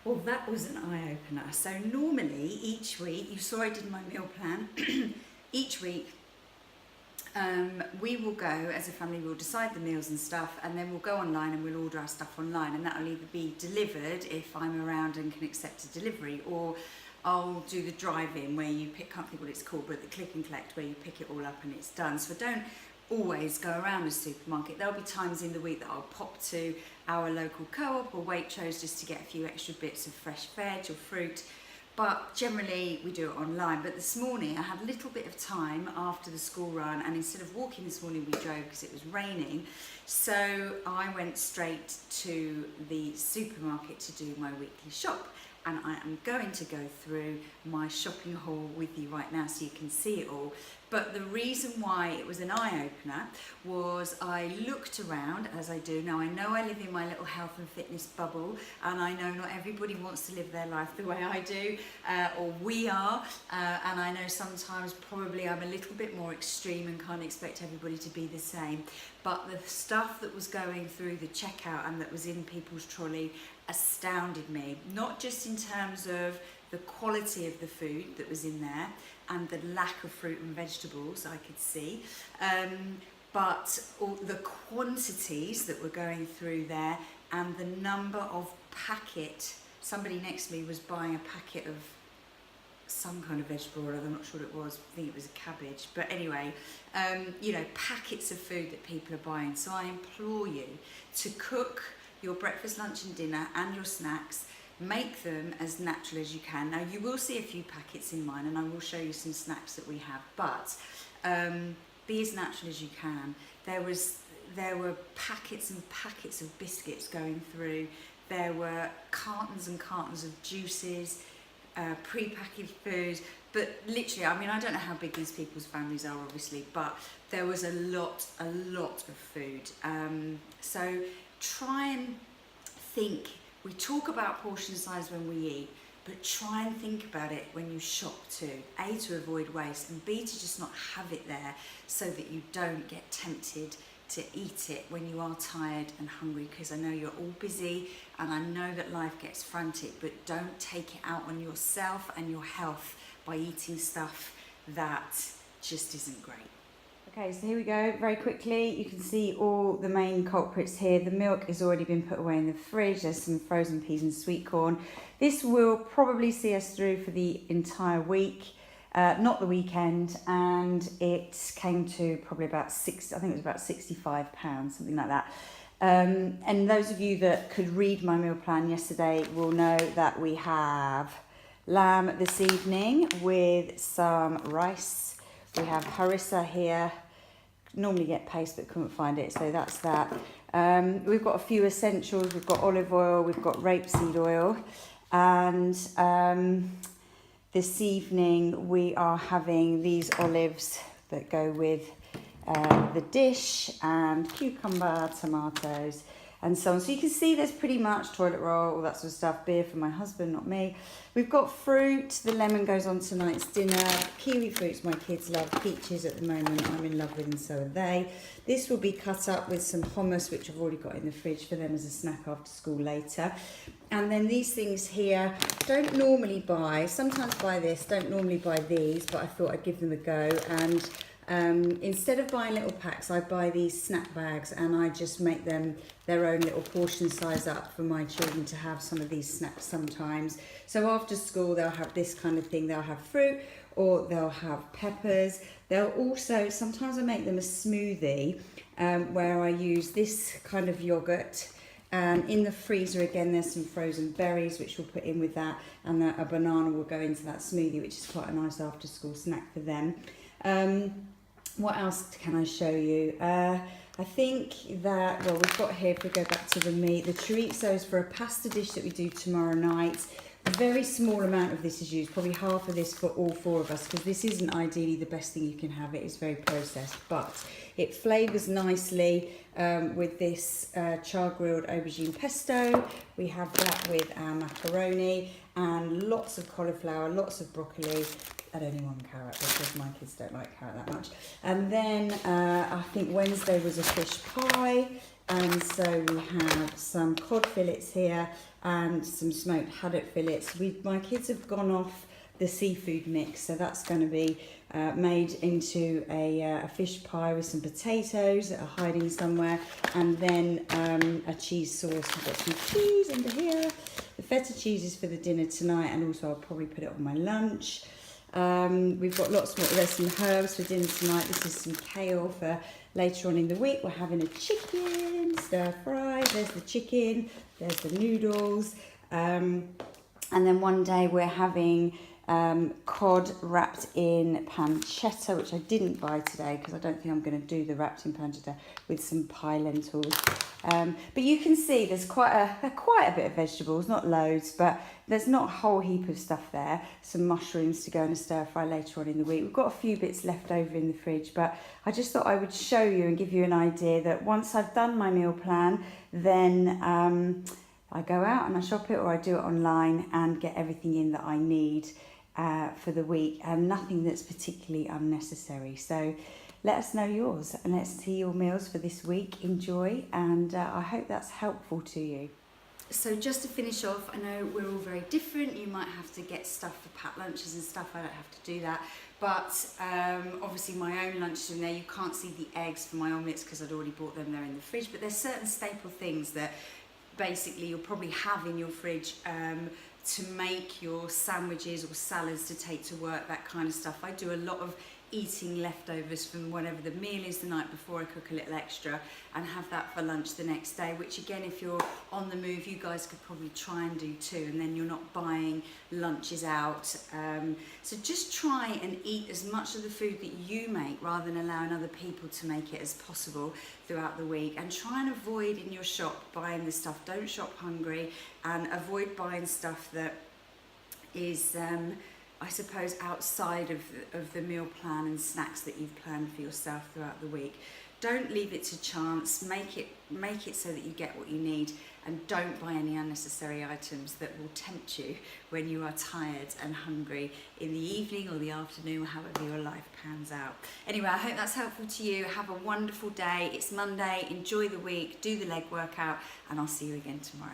Well, that was an eye-opener. So normally each week, you saw I did my meal plan. Each week we will go, as a family, we'll decide the meals and stuff, and then we'll go online and we'll order our stuff online, and that'll either be delivered if I'm around and can accept a delivery, or I'll do the drive-in where you pick, can't think what it's called, but the click and collect where you pick it all up and it's done. So I don't always go around the supermarket. There'll be times in the week that I'll pop to our local co-op or Waitrose just to get a few extra bits of fresh veg or fruit, but generally we do it online. But this morning I had a little bit of time after the school run, and instead of walking this morning we drove because it was raining, so I went straight to the supermarket to do my weekly shop. And I am going to go through my shopping haul with you right now so you can see it all. But the reason why it was an eye-opener was I looked around, as I do. Now I know I live in my little health and fitness bubble, and I know not everybody wants to live their life the way I do, or we are, and I know sometimes probably I'm a little bit more extreme and can't expect everybody to be the same. But the stuff that was going through the checkout and that was in people's trolley astounded me, not just in terms of the quality of the food that was in there and the lack of fruit and vegetables I could see, but all the quantities that were going through there and the number of somebody next to me was buying a packet of some kind of vegetable or other, I'm not sure what it was, I think it was a cabbage, but anyway, you know, packets of food that people are buying. So I implore you to cook your breakfast, lunch and dinner and your snacks. Make them as natural as you can. Now you will see a few packets in mine, and I will show you some snacks that we have, but be as natural as you can. There were packets and packets of biscuits going through. There were cartons and cartons of juices, pre-packaged food, but literally, I mean, I don't know how big these people's families are obviously, but there was a lot of food. So try and think. We talk about portion size when we eat, but try and think about it when you shop too. A, to avoid waste, and B, to just not have it there so that you don't get tempted to eat it when you are tired and hungry, because I know you're all busy and I know that life gets frantic, but don't take it out on yourself and your health by eating stuff that just isn't great. Okay, so here we go, very quickly. You can see all the main culprits here. The milk has already been put away in the fridge. There's some frozen peas and sweet corn. This will probably see us through for the entire week, not the weekend, and it came to probably about I think it was about £65, something like that. And those of you that could read my meal plan yesterday will know that we have lamb this evening with some rice. We have harissa here. Normally get paste but couldn't find it, so that's that. We've got a few essentials. We've got olive oil, we've got rapeseed oil, and this evening we are having these olives that go with the dish, and cucumber, tomatoes and so on. So you can see there's pretty much toilet roll, all that sort of stuff. Beer for my husband, not me. We've got fruit. The lemon goes on tonight's dinner. Kiwi fruits my kids love. Peaches at the moment I'm in love with, and so are they. This will be cut up with some hummus, which I've already got in the fridge for them as a snack after school later. And then these things here, don't normally buy, sometimes buy this, don't normally buy these, but I thought I'd give them a go. And instead of buying little packs, I buy these snack bags, and I just make them their own little portion size up for my children to have some of these snacks sometimes. So after school they'll have this kind of thing. They'll have fruit, or they'll have peppers. They'll also, sometimes I make them a smoothie where I use this kind of yogurt. In the freezer again there's some frozen berries which we'll put in with that, and a banana will go into that smoothie, which is quite a nice after school snack for them. What else can I show you? I think that, well, we've got here, if we go back to the meat, the chorizo is for a pasta dish that we do tomorrow night. A very small amount of this is used, probably half of this for all four of us, because this isn't ideally the best thing you can have. It is very processed, but it flavours nicely with this char-grilled aubergine pesto. We have that with our macaroni, and lots of cauliflower, lots of broccoli, and only one carrot because my kids don't like carrot that much. And then I think Wednesday was a fish pie, and so we have some cod fillets here, and some smoked haddock fillets. My kids have gone off the seafood mix, so that's going to be made into a fish pie with some potatoes that are hiding somewhere, and then a cheese sauce. I've got some cheese under here. The feta cheese is for the dinner tonight, and also I'll probably put it on my lunch. We've got lots more. There's some herbs for dinner tonight. This is some kale for later on in the week. We're having a chicken stir fry. There's the chicken. There's the noodles. And then one day we're having cod wrapped in pancetta, which I didn't buy today because I don't think I'm going to do the wrapped in pancetta, with some pie lentils. But you can see there's quite a bit of vegetables, not loads, but there's not a whole heap of stuff there. Some mushrooms to go in a stir fry later on in the week. We've got a few bits left over in the fridge, but I just thought I would show you and give you an idea that once I've done my meal plan, then I go out and I shop it, or I do it online and get everything in that I need for the week, and nothing that's particularly unnecessary. So let us know yours, and let's see your meals for this week. Enjoy, and I hope that's helpful to you. So just to finish off, I know we're all very different. You might have to get stuff for packed lunches and stuff. I don't have to do that. But obviously my own lunch is in there. You can't see the eggs for my omelettes because I'd already bought them there in the fridge. But there's certain staple things that basically you'll probably have in your fridge to make your sandwiches or salads to take to work, that kind of stuff. I do a lot of eating leftovers from whatever the meal is the night before. I cook a little extra and have that for lunch the next day, which again, if you're on the move, you guys could probably try and do too, and then you're not buying lunches out. So just try and eat as much of the food that you make rather than allowing other people to make it as possible throughout the week, and try and avoid in your shop buying the stuff. Don't shop hungry, and avoid buying stuff that is I suppose outside of the meal plan and snacks that you've planned for yourself throughout the week. Don't leave it to chance. Make it so that you get what you need, and don't buy any unnecessary items that will tempt you when you are tired and hungry in the evening or the afternoon, or however your life pans out. Anyway, I hope that's helpful to you. Have a wonderful day. It's Monday. Enjoy the week. Do the leg workout, and I'll see you again tomorrow.